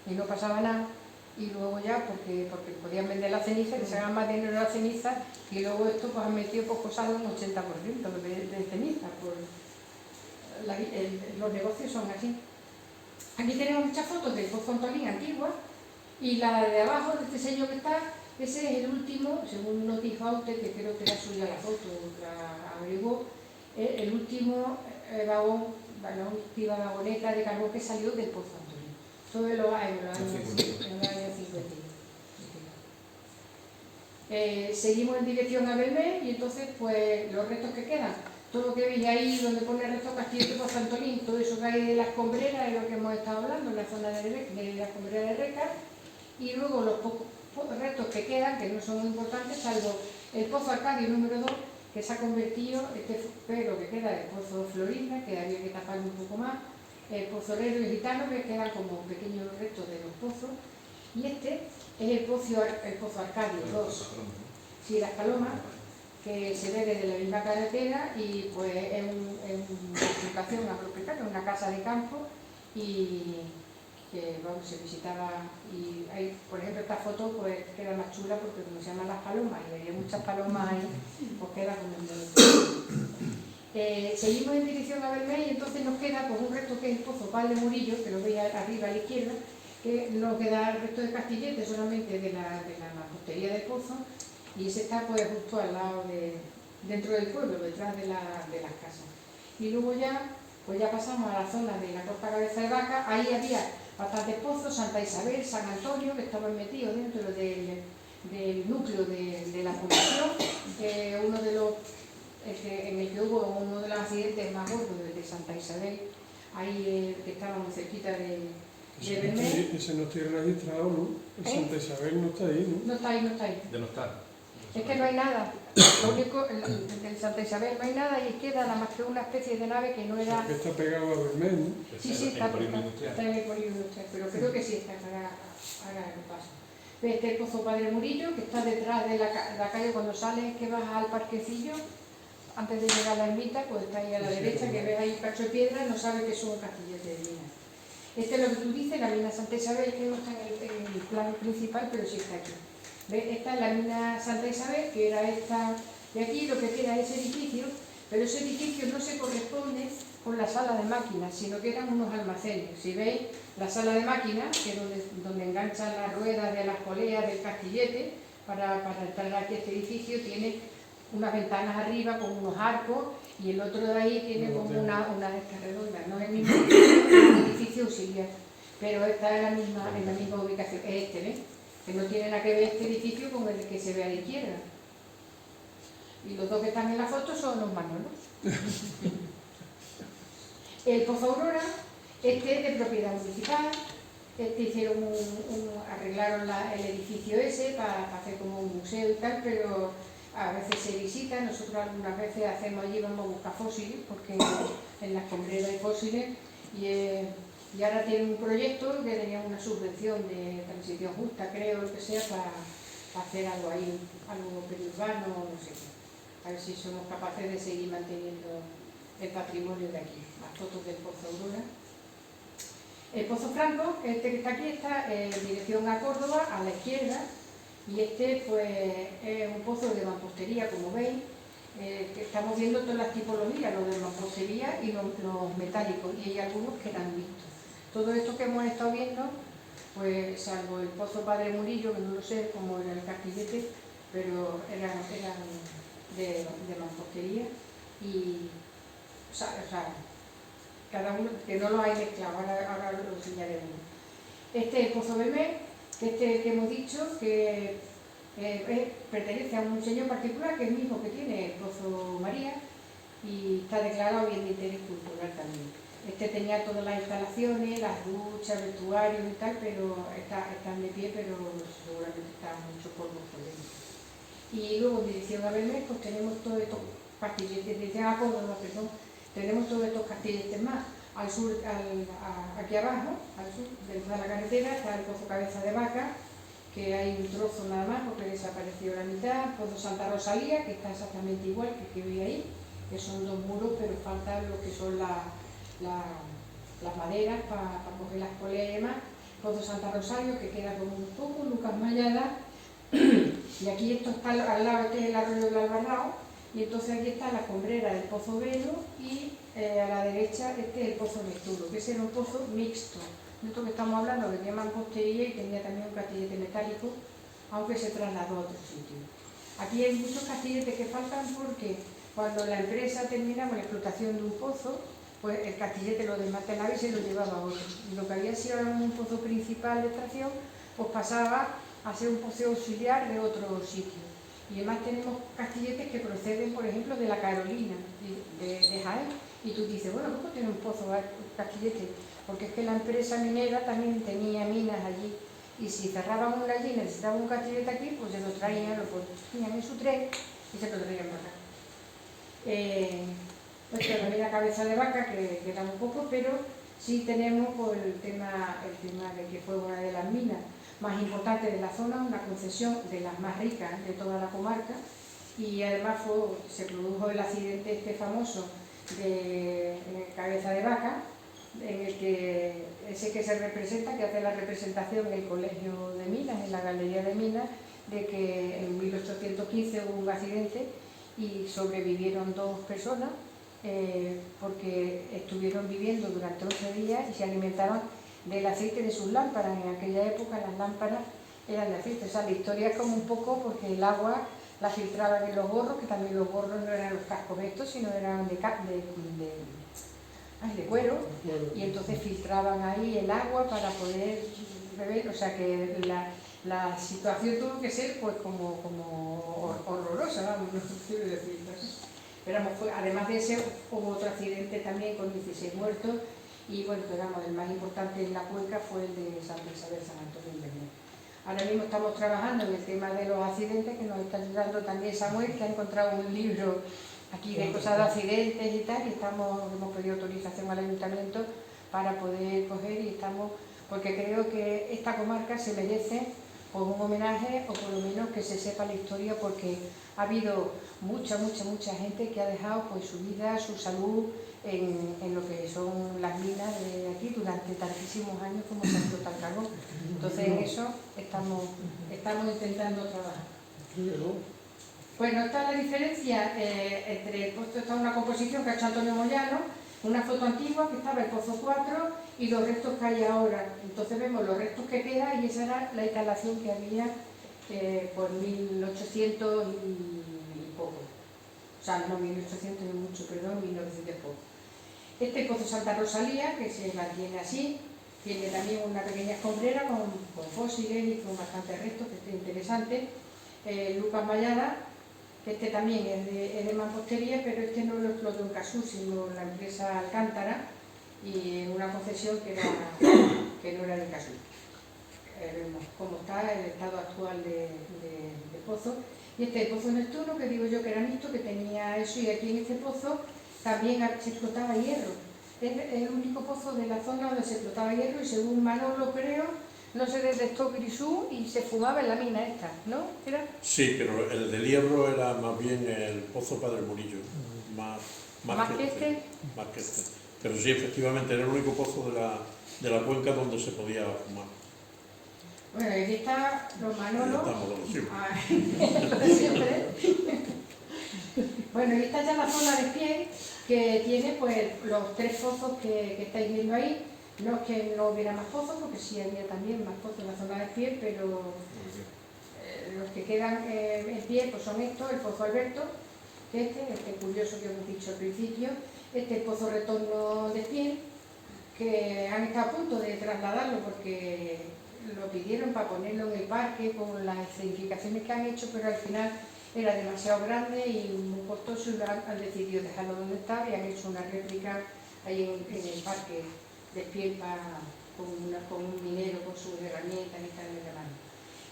S1: y no pasaba nada, y luego ya porque podían vender la ceniza, que se hagan más dinero la ceniza, y luego esto pues han metido pues, cosas de un 80% de ceniza. Los negocios son así. Aquí tenemos muchas fotos del Pozo Antolín antigua, y la de abajo, de este señor que está, ese es el último, según nos dijo Aute, que creo que era suya la foto, la averiguó, el último vagoneta de carbón que salió del Pozo Antolín. Todo en los años 50. Seguimos en dirección a Belmez y entonces pues los restos que quedan, todo lo que veis ahí donde pone el resto Castillo de Pozo Antolín, todo eso que hay de la escombrera es lo que hemos estado hablando, en la zona de la escombrera de Reca, y luego los pocos restos que quedan, que no son muy importantes, salvo el Pozo Arcadio número 2, que se ha convertido, pero que queda el Pozo Florinda, que había que taparlo un poco más, el Pozo Herrero y Gitano, que quedan como pequeños restos de los pozos, y este es el Pozo Arcadio 2, sí, Las Palomas, que se ve desde la misma carretera y pues es una explotación agropecuaria, una casa de campo, y que se visitaba, y hay, por ejemplo, esta foto pues queda más chula porque como se llaman Las Palomas y hay muchas palomas ahí, pues queda como un seguimos en dirección a Belmez y entonces nos queda pues, un resto que es el Pozo Padre Murillo, que lo veis arriba a la izquierda, que no queda el resto de Castillete, solamente de la mampostería del pozo, y ese está pues justo al lado dentro del pueblo, detrás de las casas. Y luego ya, pues ya pasamos a la zona de la Costa Cabeza de Vaca, ahí había bastantes pozos, Santa Isabel, San Antonio, que estaban metidos dentro del núcleo de la población, uno de los en el que hubo uno de los accidentes más gordos de Santa Isabel, ahí que estaba muy cerquita de Belmez.
S4: Ese no está registrado, ¿no? El Santa Isabel no está ahí, ¿no?
S1: No está ahí.
S3: De no estar.
S1: Es que no hay nada. Lo único, en Santa Isabel no hay nada y queda nada más que una especie de nave que no era...
S4: Porque está pegado a Belmez, ¿no?
S1: Sí, está en el polígono industrial, pero creo que sí está, ahora lo paso. Este es el Pozo Padre Murillo, que está detrás de la calle cuando sales, que vas al parquecillo, antes de llegar a la ermita, pues está ahí a la derecha, que ves ahí un cacho de piedra, no sabes que es un castillete de mina. Este es lo que tú dices, la mina Santa Isabel, que no está en el plano principal, pero sí está aquí. ¿Ves? Esta es la mina Santa Isabel, que era esta de aquí, lo que queda es ese edificio, pero ese edificio no se corresponde con la sala de máquinas, sino que eran unos almacenes. Si veis, la sala de máquinas, que es donde enganchan las ruedas de las poleas del castillete, para entrar aquí a este edificio, tiene unas ventanas arriba con unos arcos, y el otro de ahí tiene como una de estas redondas. No es el mismo edificio, es un edificio auxiliar, pero está en la misma ubicación. Es este, ¿ves? Que no tiene nada que ver este edificio con el que se ve a la izquierda. Y los dos que están en la foto son los Manolos. El Pozo Aurora, este es de propiedad municipal. Hicieron arreglaron el edificio ese para hacer como un museo y tal, pero a veces se visita. Nosotros algunas veces hacemos allí, vamos a buscar fósiles, porque en las combreras hay fósiles, y ahora tienen un proyecto que tenía una subvención de transición justa, creo, lo que sea, para hacer algo ahí, algo periurbano, no sé qué. A ver si somos capaces de seguir manteniendo el patrimonio de aquí. Las fotos del Pozo Aurora. El Pozo Franco, este que está aquí, está en dirección a Córdoba, a la izquierda, y este pues es un pozo de mampostería, como veis, que estamos viendo todas las tipologías, los de mampostería y los metálicos, y hay algunos que eran mixtos. Todo esto que hemos estado viendo, pues salvo el Pozo Padre Murillo, que no lo sé cómo era el castillete, pero eran de mampostería, y o sea, cada uno, que no lo hay mezclado, ahora lo enseñaremos. Este es el Pozo Belmé, que hemos dicho que pertenece a un señor particular, que es el mismo que tiene el Pozo María, y está declarado bien de interés cultural también. Este tenía todas las instalaciones, las duchas, vestuarios y tal, pero están de pie, pero seguramente está mucho polvo por dentro. Y luego en dirección a Belmé, pues tenemos todos estos castilletes, tenemos todos estos castilletes más. Al sur, aquí abajo, al sur, dentro de la carretera, está el Pozo Cabeza de Vaca, que hay un trozo nada más porque desapareció la mitad. Pozo Santa Rosalía, que está exactamente igual que veis ahí, que son dos muros, pero faltan lo que son las maderas para coger las poleas y demás. Pozo Santa Rosario, que queda como un poco, Lucas Mayada, y aquí esto está al lado, este es el arroyo del Albarrao, y entonces aquí está la combrera del Pozo Velo, y a la derecha este es el Pozo Nesturo, que ese era un pozo mixto. De esto que estamos hablando, que tenía mampostería y tenía también un castillete metálico, aunque se trasladó a otro sitio. Aquí hay muchos castilletes que faltan porque cuando la empresa terminaba la explotación de un pozo, pues el castillete lo desmantelaba y se lo llevaba a otro. Y lo que había sido un pozo principal de extracción, pues pasaba a ser un pozo auxiliar de otro sitio. Y además tenemos castilletes que proceden, por ejemplo, de la Carolina, de Jaén. Y tú dices, bueno, ¿cómo tiene un pozo, un castillete? Porque es que la empresa minera también tenía minas allí. Y si cerraban una allí y necesitaban un castillete aquí, pues se lo traían, lo ponían en su tren y se lo traían para acá. Pues también la Cabeza de Vaca, que queda un poco, pero sí tenemos pues, el tema de que fue una de las minas más importantes de la zona, una concesión de las más ricas de toda la comarca, y además se produjo el accidente este famoso de Cabeza de Vaca, en el que ese que se representa, que hace la representación en el Colegio de Minas, en la Galería de Minas, de que en 1815 hubo un accidente y sobrevivieron 2 personas porque estuvieron viviendo durante 11 días y se alimentaban del aceite de sus lámparas. En aquella época las lámparas eran de aceite. O sea, la historia es como un poco porque el agua la filtraban en los gorros, que también los gorros no eran los cascos estos, sino eran de cuero, y entonces filtraban ahí el agua para poder beber. O sea que la situación tuvo que ser pues como horrorosa, vamos, no quiero decir. Pero además de ese hubo otro accidente también con 16 muertos. Y bueno, digamos, el más importante en la cuenca fue el de Santa Isabel, San Antonio de Belmé. Ahora mismo estamos trabajando en el tema de los accidentes, que nos está ayudando también Samuel, que ha encontrado un libro aquí de cosas de accidentes y tal, y hemos pedido autorización al ayuntamiento para poder coger, y porque creo que esta comarca se merece pues, un homenaje, o por lo menos que se sepa la historia, porque ha habido mucha gente que ha dejado pues, su vida, su salud, en lo que son las minas de aquí durante tantísimos años como se explota el carbón. Entonces en eso estamos intentando trabajar. Bueno, esta es la diferencia entre, esto está una composición que ha hecho Antonio Moyano, una foto antigua que estaba el pozo 4 y los restos que hay ahora. Entonces vemos los restos que quedan y esa era la instalación que había por 1800 y poco. O sea, no 1800 y mucho, perdón, 1900 y poco. Este pozo Santa Rosalía, que se mantiene así, tiene también una pequeña escombrera con fósiles y con bastantes restos, que es interesante. Lucas Mayada, este también es de mampostería, pero este no lo explotó en Casú, sino la empresa Alcántara, y en una concesión que no era de Casú. Vemos cómo está el estado actual de pozo. Y este es el pozo Neptuno, que digo yo que era mixto, que tenía eso, y aquí en este pozo también se explotaba hierro. Es el único pozo de la zona donde se explotaba hierro y según Manolo creo, no se detectó grisú y se fumaba en la mina esta, ¿no? ¿Era?
S6: Sí, pero el del hierro era más bien el pozo Padre Murillo, más
S1: ¿Más que este?
S6: más que este. Pero sí, efectivamente, era el único pozo de la cuenca donde se podía fumar.
S1: Bueno, y aquí está los Manolos.
S6: Estamos lo de siempre.
S1: Lo de siempre. Bueno, y esta ya es la zona de pie que tiene pues los 3 pozos que estáis viendo ahí. No es que no hubiera más pozos, porque sí había también más pozos en la zona de pie, pero los que quedan en pie pues son estos, el pozo Alberto, que este curioso que hemos dicho al principio, este pozo Retorno de Pie, que han estado a punto de trasladarlo porque lo pidieron para ponerlo en el parque con las edificaciones que han hecho, pero al final era demasiado grande y muy costoso y han decidido dejarlo donde está y han hecho una réplica ahí en el parque de pie con un minero con sus herramientas y tal en la mano.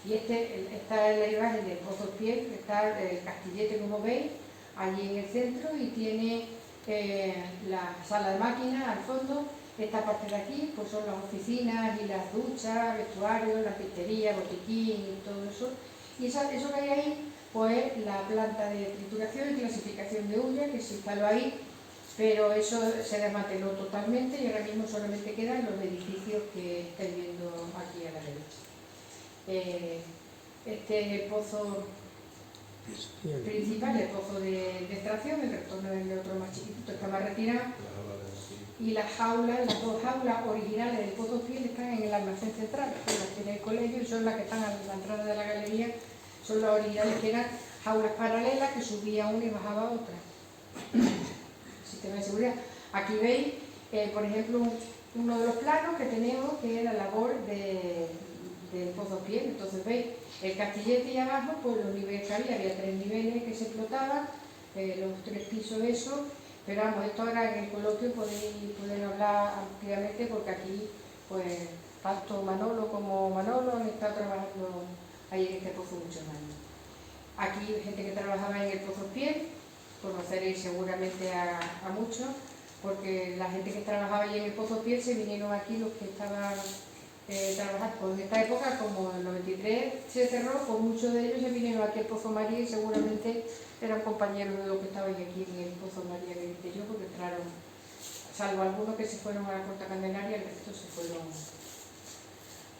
S1: Y esta es la imagen del pozo Pie, está el castillete como veis, allí en el centro y tiene la sala de máquinas al fondo. Esta parte de aquí pues son las oficinas y las duchas, vestuarios, la pistería, botiquín y todo eso. Y eso que hay ahí pues es la planta de trituración y clasificación de uñas que se instaló ahí, pero eso se desmanteló totalmente y ahora mismo solamente quedan los edificios que estáis viendo aquí a la derecha. Este es el pozo principal, el pozo de extracción, el retorno es el otro más chiquitito, está más retirado. Y las 2 jaulas originales del pozo Pie están en el almacén central, que las tiene el colegio y son las que están a la entrada de la galería, son las originales que eran jaulas paralelas que subía una y bajaba otra. Sistema de seguridad. Aquí veis, por ejemplo, uno de los planos que tenemos que es la labor del pozo Pie. Entonces veis el castillete y abajo, pues los niveles que había 3 niveles que se explotaban, los 3 pisos esos. Pero vamos, esto ahora en el coloquio podéis hablar ampliamente porque aquí, pues, tanto Manolo como Manolo han estado trabajando ahí en este pozo muchos años. Aquí gente que trabajaba en el pozo Pie, conoceréis seguramente a muchos, porque la gente que trabajaba ahí en el pozo Pie se vinieron aquí los que estaban trabajando. Pues en esta época, como en el 93 se cerró, pues muchos de ellos se vinieron aquí al Pozo María y seguramente eran compañeros de los que estaban aquí en el Pozo María del interior, porque entraron, salvo algunos que se fueron a la Corta Candelaria, el resto se fueron.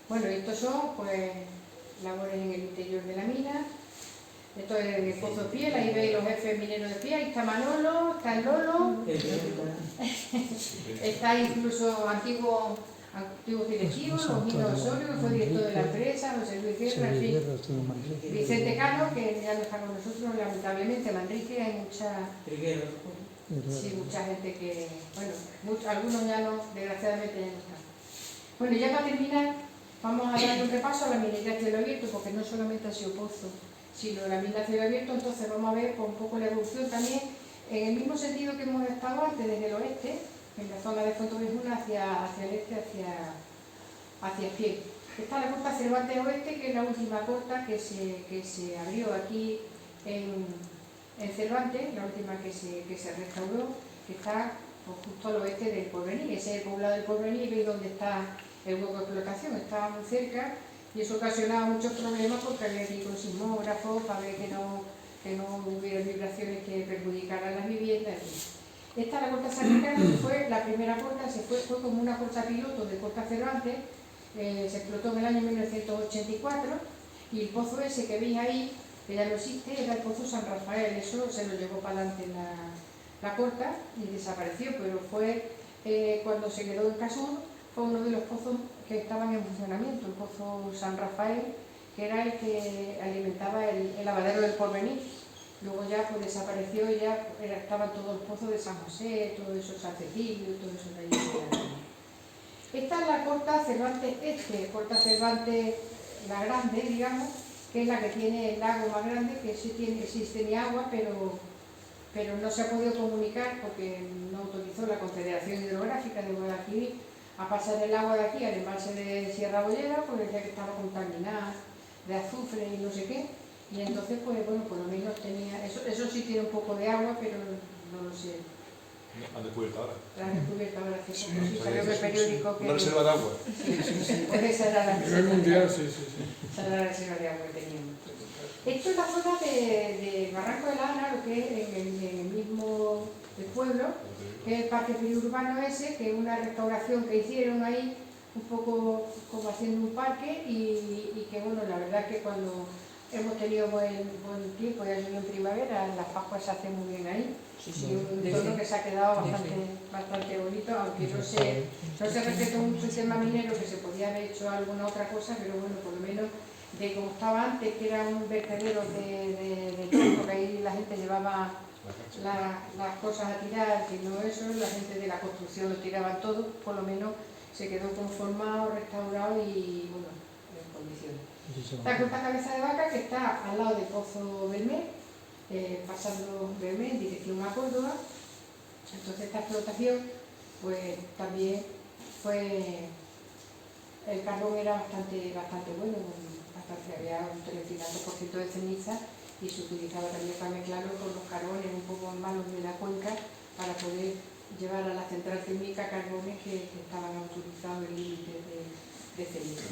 S1: Bueno, estos son pues labores en el interior de la mina. Esto es en el Pozo Piel, ahí veis los jefes mineros de pie, ahí está Manolo, está el Lolo, está incluso antiguos directivos, Longino Osorio, que fue director de la empresa, José Luis Guerra, en fin. Vicente Cano, que ya no está con nosotros, lamentablemente, Manrique, hay mucha gente que, bueno, algunos ya no, desgraciadamente ya no están. Bueno, ya para terminar, vamos a dar un repaso a la minería a cielo abierto, porque no solamente ha sido pozo, sino la mina a cielo abierto. Entonces vamos a ver un poco la evolución también, en el mismo sentido que hemos estado antes, desde el oeste, en la zona de Fontobejuna hacia el este, hacia Fiel. Está la corta Cervantes Oeste, que es la última corta que se abrió aquí en Cervantes, la última que se restauró, que está pues, justo al oeste del Porvenir. Ese es el poblado del Porvenir, veis dónde está el hueco de explotación, estaba muy cerca y eso ocasionaba muchos problemas porque había que ir con sismógrafos para ver que no hubiera vibraciones que perjudicaran las viviendas. Esta, la Corta San Ricardo, fue la primera corta, fue como una corta piloto de Corta Cervantes, se explotó en el año 1984 y el pozo ese que veis ahí, que ya no existe, era el pozo San Rafael, eso se lo llevó para adelante la corta y desapareció, pero fue cuando se quedó en Casur, fue uno de los pozos que estaban en funcionamiento, el pozo San Rafael, que era el que alimentaba el lavadero del Porvenir. Luego ya pues desapareció y ya estaban todos los pozos de San José, todo eso, San Cecilio, todo eso de allí. Esta es la Corta Cervantes Corta Cervantes la grande, digamos, que es la que tiene el lago más grande, que sí existe agua, pero no se ha podido comunicar porque no autorizó la Confederación Hidrográfica de Guadalquivir a pasar el agua de aquí al embalse de Sierra Bollera, porque decía que estaba contaminada de azufre y no sé qué, y entonces pues bueno, por lo menos tenía, eso sí tiene un poco de agua, pero no lo sé.
S3: Han descubierto ahora.
S1: La han descubierto ahora hace poco, sí, salió en el periódico que...
S3: Una reserva de agua.
S1: Pues esa era la
S4: A nivel
S1: reserva.
S4: mundial, sí.
S1: Esa era la reserva de agua que teníamos. Esto es la zona de Barranco de la Ana, lo que es en el mismo el pueblo, que es el parque periurbano ese, que es una restauración que hicieron ahí, un poco como haciendo un parque, y que bueno, la verdad que cuando hemos tenido buen tiempo, ya llovió en primavera, las Pascuas se hacen muy bien ahí, y un entorno que se ha quedado bastante bonito, aunque no se respetó mucho el tema minero, que se podía haber hecho alguna otra cosa, pero bueno, por lo menos de como estaba antes, que era un vertedero de todo, que ahí la gente llevaba las cosas a tirar, que no eso, la gente de la construcción lo tiraban todo, por lo menos se quedó conformado, restaurado y bueno, en condiciones. La Corta Cabeza de Vaca, que está al lado del Pozo Belmé, pasando Belmé en dirección a Córdoba. Entonces esta explotación pues también fue, el carbón era bastante bueno, había un 30% de ceniza y se utilizaba también para mezclarlo con los carbones un poco malos de la cuenca para poder llevar a la central térmica carbones que estaban autorizados en límites de ceniza.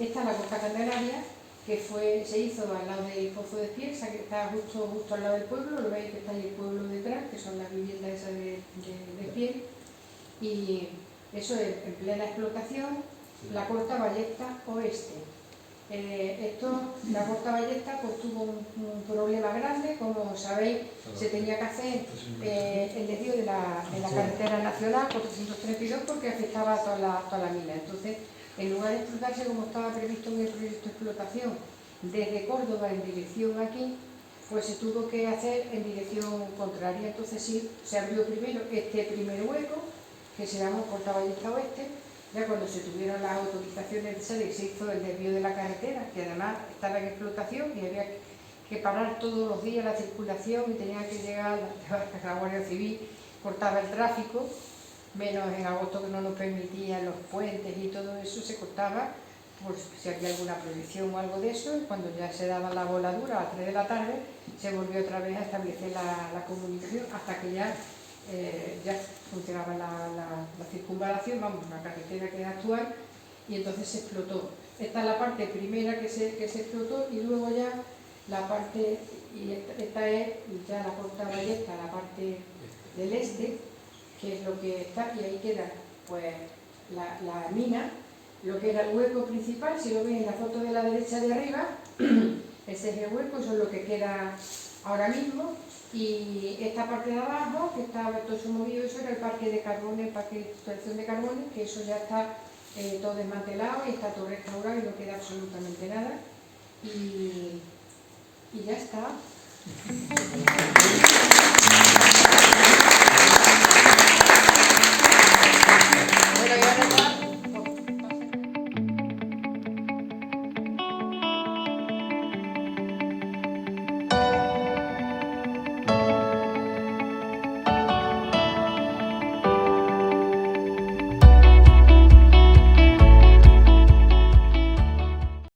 S1: Esta es la Costa Candelaria, que se hizo al lado del Pozo de Cieza, que está justo al lado del pueblo, lo veis que está ahí el pueblo detrás, que son las viviendas esas de piel, y eso es en plena explotación, la Corta Ballesta Oeste. La Corta Ballesta pues, tuvo un problema grande, como sabéis, se tenía que hacer el desvío de la carretera nacional 432 porque afectaba a toda la mina. Entonces, en lugar de explotarse como estaba previsto en el proyecto de explotación desde Córdoba en dirección aquí, pues se tuvo que hacer en dirección contraria. Entonces sí, se abrió primero este primer hueco, que se llamó Corta Ballesta Oeste. Ya cuando se tuvieron las autorizaciones necesarias se hizo el desvío de la carretera, que además estaba en explotación y había que parar todos los días la circulación y tenía que llegar la Guardia Civil, cortaba el tráfico, menos en agosto que no nos permitían los puentes y todo eso se cortaba, pues si había alguna prohibición o algo de eso, y cuando ya se daba la voladura a las 3 de la tarde, se volvió otra vez a establecer la comunicación hasta que ya funcionaba la circunvalación, vamos, la carretera que es actual, y entonces se explotó. Esta es la parte primera que se explotó y luego ya la parte, y esta es ya la Corta Ballesta, la parte del este, que es lo que está, y ahí queda pues la mina, lo que era el hueco principal, si lo veis en la foto de la derecha de arriba, ese es el hueco, eso es lo que queda ahora mismo, y esta parte de abajo, que estaba todo eso movido, eso era el parque de carbones, el parque de extracción de carbones, que eso ya está todo desmantelado y está todo restaurado y no queda absolutamente nada, y ya está.